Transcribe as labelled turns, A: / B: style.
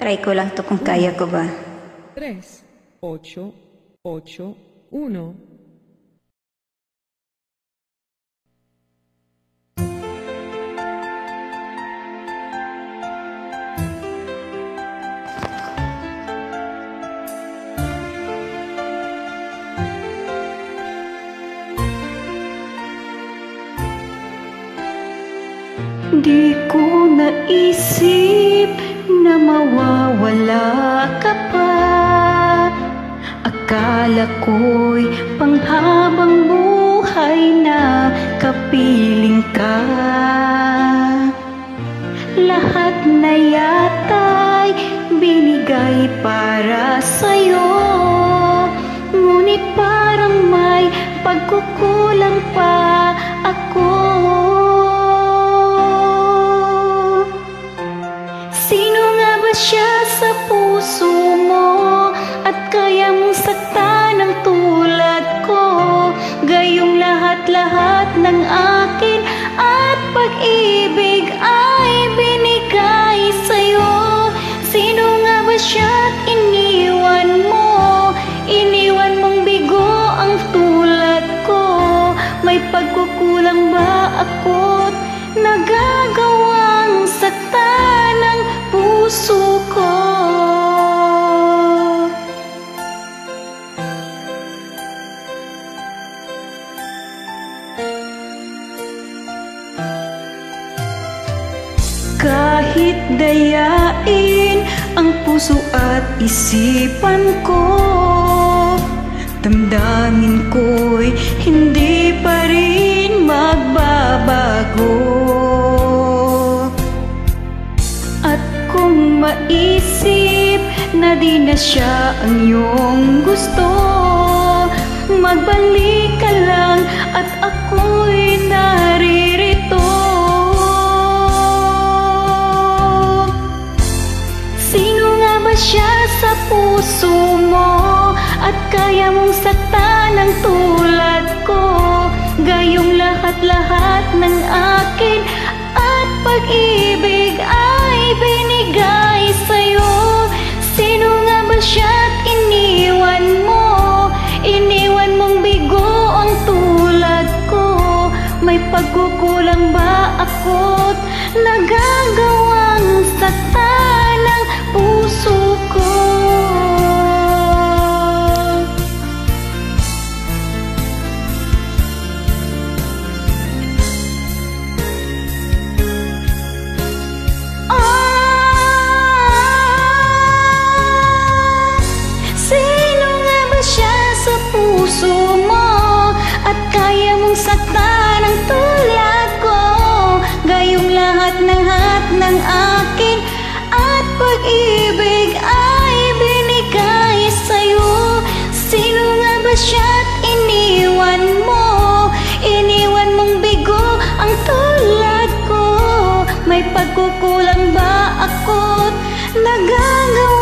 A: Try ko lang to kung kaya ko ba.
B: 3, 8, 8, 1.
C: Di ko naisip na mawawala ka pa. Akala ko'y panghabang buhay na kapiling ka. Lahat na yata'y binigay para sa'yo, ngunit parang may pagkukulang pa ako. Sino nga ba siya sa puso mo at kaya mong saktan ng tulad ko? Gayong lahat-lahat ng akin at pag-ibig ay binigay sa'yo. Sino nga ba siya at iniwan mo? Iniwan mong bigo ang tulad ko. May pagkukulang ba ako't nagagawang saktan ng puso ko? Kahit dayain ang puso at isipan ko, damdamin ko'y hindi pa rin magbabago. At kung maisip na di na siya ang iyong gusto, magbalik ka lang at ako'y naririto. Sino nga ba siya sa puso mo at kaya mong saktan ng tulad ko? Gayong lahat-lahat ng akin at pag-ibig ay binigay sa'yo. Sino nga ba siya at iniwan mo? Iniwan mong bigo ang tulad ko. May pagkukulang ba ako't nagagawang saktan ng puso ko? Puso mo at kaya mong saktan ang tulad ko. Gayong lahat ng akin at pag-ibig ay binigay sa'yo. Sino nga ba siya at iniwan mo? Iniwan mong bigo ang tulad ko. May pagkukulang ba ako't nagagawa